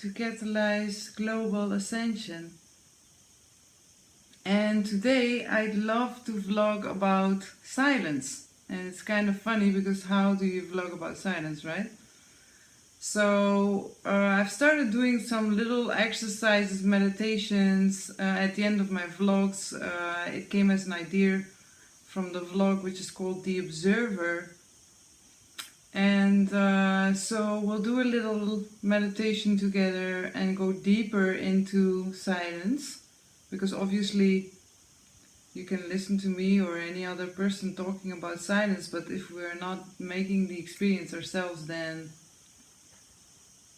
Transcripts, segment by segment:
to catalyze global ascension. And today I'd love to vlog about silence. And it's kind of funny because how do you vlog about silence, right? So I've started doing some little exercises, meditations at the end of my vlogs. It came as an idea from the vlog which is called The Observer. And so we'll do a little meditation together and go deeper into silence. Because obviously you can listen to me or any other person talking about silence, but if we're not making the experience ourselves, then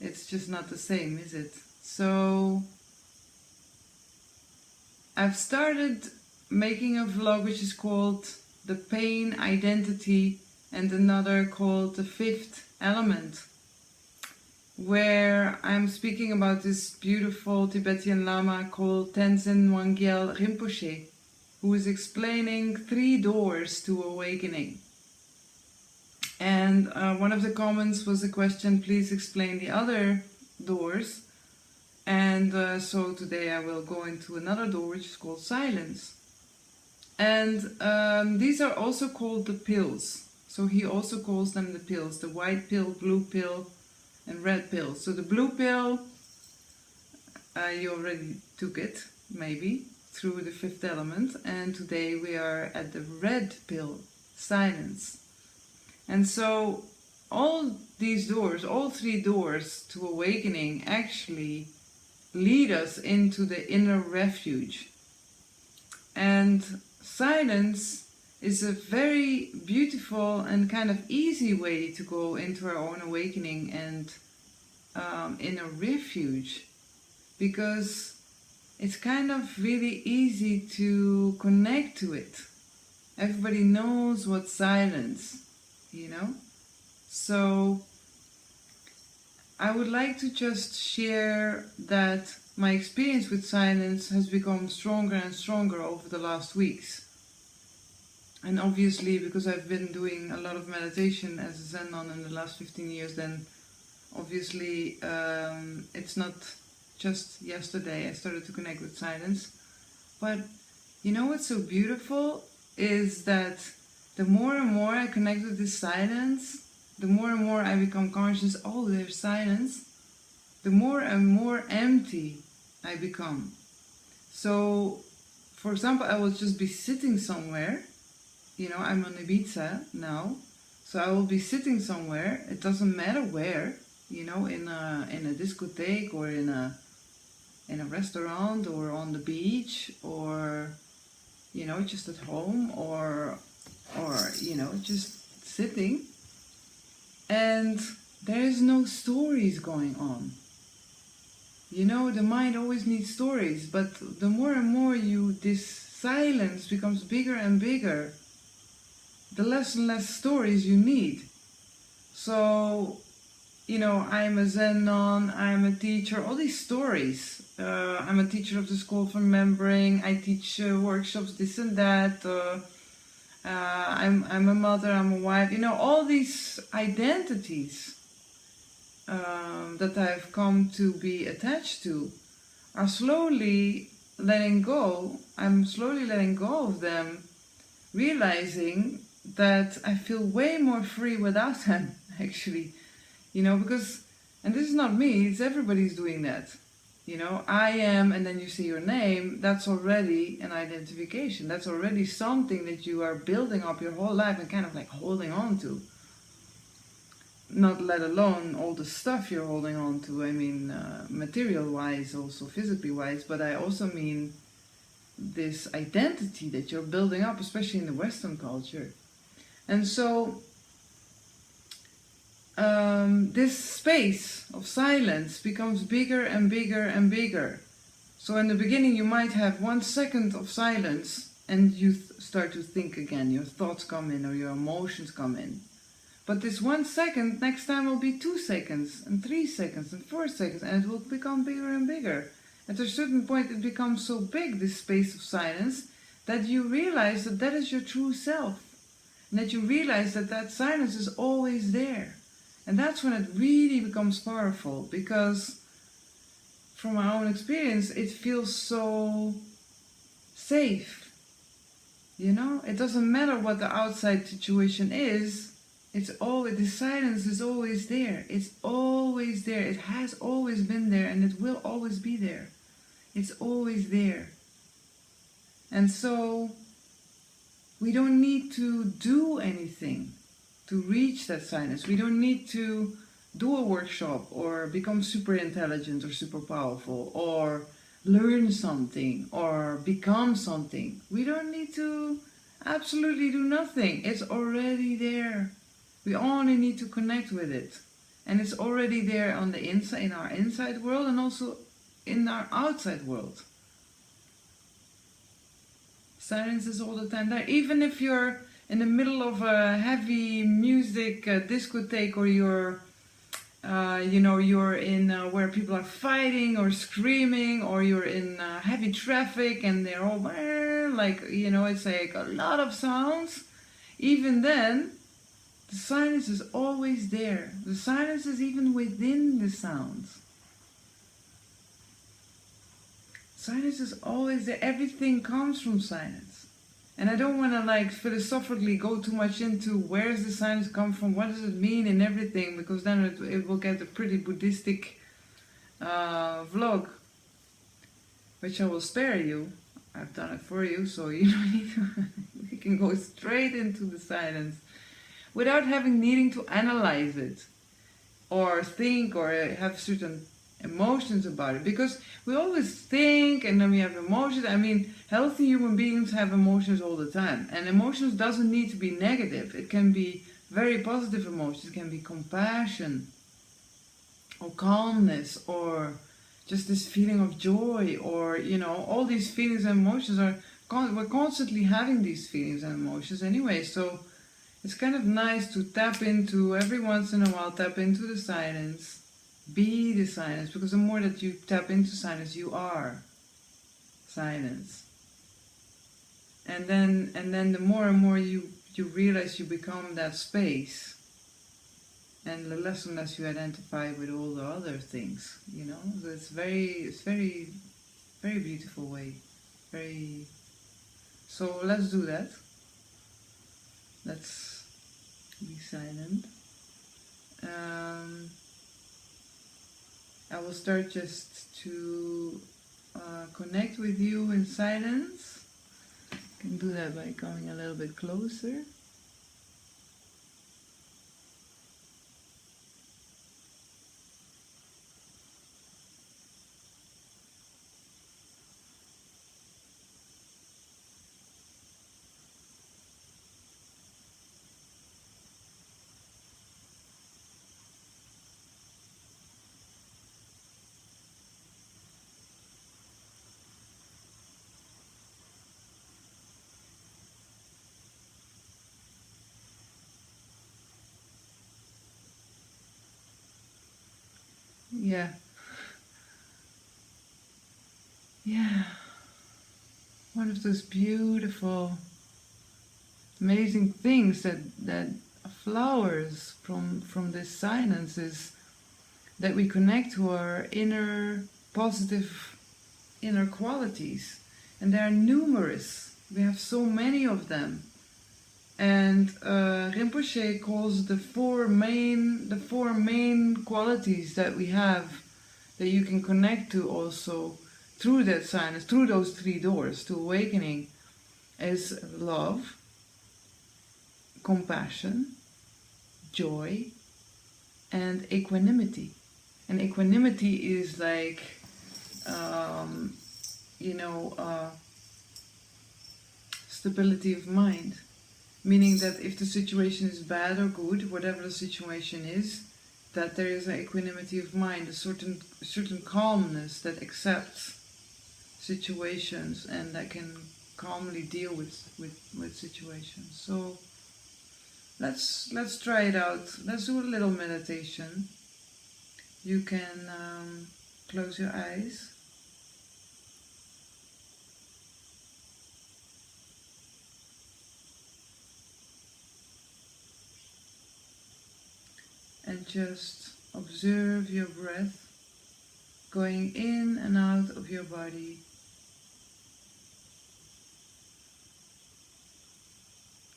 it's just not the same, is it? So I've started making a vlog which is called The Pain Identity and another called The Fifth Element, where I'm speaking about this beautiful Tibetan Lama called Tenzin Wangyal Rinpoche, who is explaining 3 doors to awakening. And one of the comments was a question, please explain the other doors. And so today I will go into another door which is called silence. And these are also called the pills. So he also calls them the pills, the white pill, blue pill, and red pill. So the blue pill, you already took it, maybe, through the fifth element. And today we are at the red pill, silence. And so all these doors, all 3 doors to awakening actually lead us into the inner refuge. And silence is a very beautiful and kind of easy way to go into our own awakening and inner refuge, because it's kind of really easy to connect to it. Everybody knows what silence, you know? So I would like to just share that my experience with silence has become stronger and stronger over the last weeks. And obviously, because I've been doing a lot of meditation as a Zen nun in the last 15 years, then obviously it's not just yesterday I started to connect with silence. But you know what's so beautiful is that the more and more I connect with this silence, the more and more I become conscious, oh, there's silence, the more and more empty I become. So, for example, I will just be sitting somewhere. You know, I'm on Ibiza now, so I will be sitting somewhere. It doesn't matter where, you know, in a discotheque or in a restaurant or on the beach or, you know, just at home or you know, just sitting. And there is no stories going on. You know, the mind always needs stories, but the more and more this silence becomes bigger and bigger, the less and less stories you need. So, you know, I'm a Zen nun, I'm a teacher, all these stories. I'm a teacher of the School of Remembering, I teach workshops, this and that. I'm a mother, I'm a wife, you know, all these identities that I've come to be attached to are slowly letting go. I'm slowly letting go of them, realizing that I feel way more free without them, actually. You know, because, and this is not me, it's everybody's doing that. You know, I am, and then you see your name, that's already an identification. That's already something that you are building up your whole life and kind of like holding on to. Not let alone all the stuff you're holding on to, I mean, material-wise, also physically-wise, but I also mean this identity that you're building up, especially in the Western culture. And so this space of silence becomes bigger and bigger and bigger. So in the beginning you might have 1 second of silence and you start to think again, your thoughts come in or your emotions come in. But this 1 second next time will be 2 seconds and 3 seconds and 4 seconds, and it will become bigger and bigger. At a certain point it becomes so big, this space of silence, that you realize that that is your true self. And that you realize that that silence is always there. And that's when it really becomes powerful, because from my own experience, it feels so safe. You know, it doesn't matter what the outside situation is. It's always, the silence is always there. It's always there. It has always been there, and it will always be there. It's always there. And so we don't need to do anything to reach that silence. We don't need to do a workshop or become super intelligent or super powerful or learn something or become something. We don't need to absolutely do nothing. It's already there. We only need to connect with it. And it's already there on the inside, in our inside world, and also in our outside world. Silence is all the time there. Even if you're in the middle of a heavy music discotheque, or you're you're in where people are fighting or screaming, or you're in heavy traffic and they're all like, it's like a lot of sounds. Even then, the silence is always there. The silence is even within the sounds. Silence is always there. Everything comes from silence. And I don't want to like philosophically go too much into where does the silence come from, what does it mean and everything, because then it will get a pretty Buddhistic vlog, which I will spare you. I've done it for you, so you don't need to. You can go straight into the silence without needing to analyze it or think or have certain emotions about it, because we always think and then we have emotions. I mean, healthy human beings have emotions all the time, and emotions doesn't need to be negative. It can be very positive emotions. It can be compassion or calmness or just this feeling of joy, or all these feelings and emotions we're constantly having these feelings and emotions anyway. So it's kind of nice to tap into, every once in a while, tap into the silence. Be the silence, because the more that you tap into silence, you are silence. And then the more and more you realize you become that space, and the less and less you identify with all the other things, So it's very, very beautiful way. So let's do that. Let's be silent. I will start just to connect with you in silence. I can do that by coming a little bit closer. Yeah, one of those beautiful, amazing things that flowers from this silence is that we connect to our inner positive inner qualities, and there are numerous. We have so many of them. And Rinpoche calls the four main qualities that we have, that you can connect to also through that silence, through those three doors to awakening, is love, compassion, joy, and equanimity. And equanimity is like, stability of mind. Meaning that if the situation is bad or good, whatever the situation is, that there is an equanimity of mind, a certain calmness that accepts situations and that can calmly deal with situations. So let's try it out. Let's do a little meditation. You can close your eyes. And just observe your breath going in and out of your body.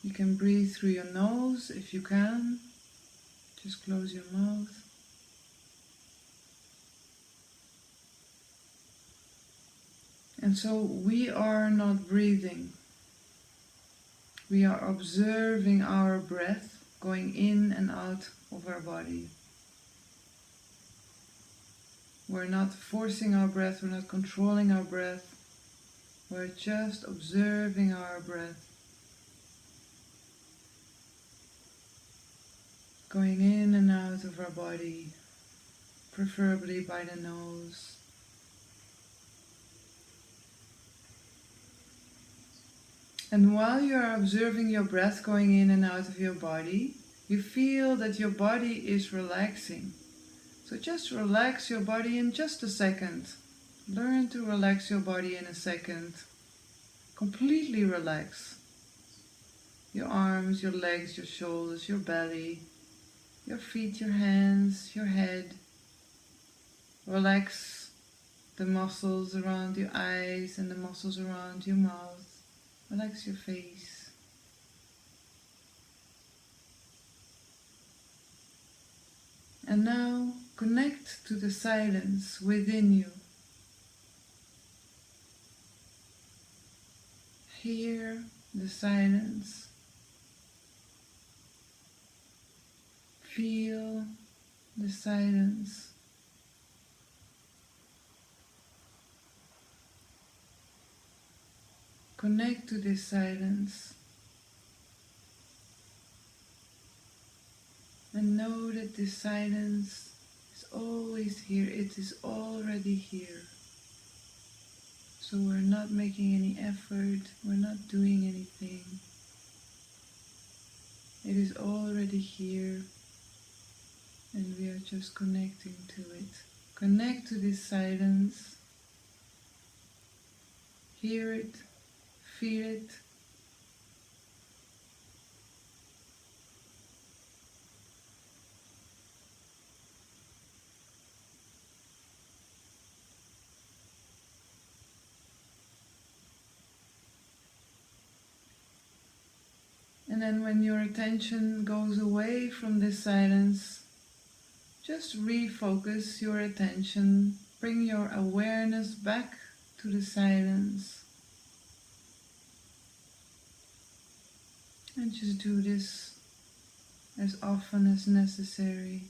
You can breathe through your nose if you can. Just close your mouth. And so we are not breathing. We are observing our breath going in and out of our body. We're not forcing our breath, we're not controlling our breath. We're just observing our breath. Going in and out of our body, preferably by the nose. And while you are observing your breath going in and out of your body, you feel that your body is relaxing. So just relax your body in just a second. Learn to relax your body in a second. Completely relax. Your arms, your legs, your shoulders, your belly, your feet, your hands, your head. Relax the muscles around your eyes and the muscles around your mouth. Relax your face. And now connect to the silence within you. Hear the silence. Feel the silence. Connect to this silence. And know that this silence is always here. It is already here. So we're not making any effort. We're not doing anything. It is already here. And we are just connecting to it. Connect to this silence. Hear it. Feel it. And then when your attention goes away from this silence, just refocus your attention. Bring your awareness back to the silence. And just do this as often as necessary.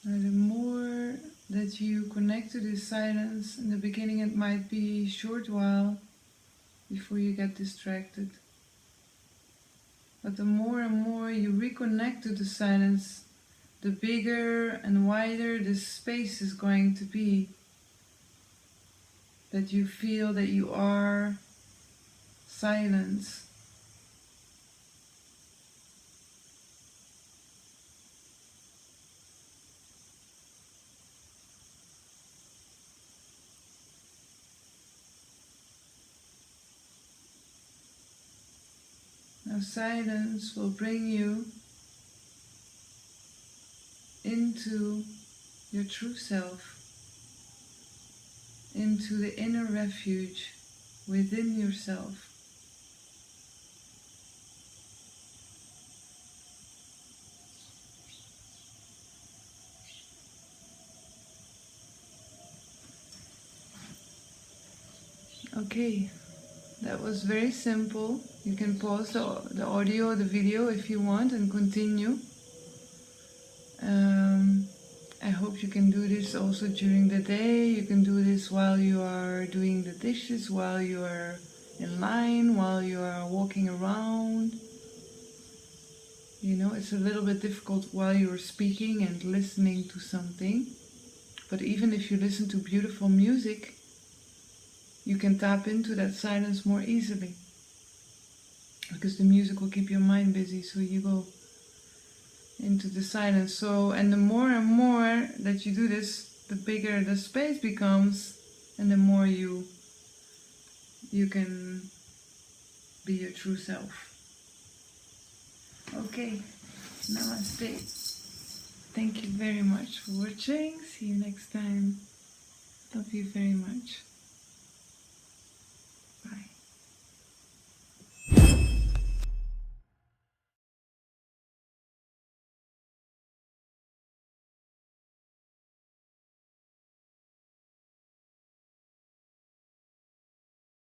Now, the more that you connect to this silence, in the beginning it might be a short while before you get distracted. But the more and more you reconnect to the silence, the bigger and wider the space is going to be. That you feel that you are silence. Now silence will bring you into your true self, into the inner refuge within yourself. Okay, that was very simple. You can pause the audio, the video if you want and continue. I hope you can do this also during the day. You can do this while you are doing the dishes, while you are in line, while you are walking around. You know, it's a little bit difficult while you are speaking and listening to something. But even if you listen to beautiful music, you can tap into that silence more easily. Because the music will keep your mind busy, so you will into the silence. So, and the more and more that you do this, the bigger the space becomes, and the more you can be your true self. Okay, namaste. Thank you very much for watching. See you next time. Love you very much.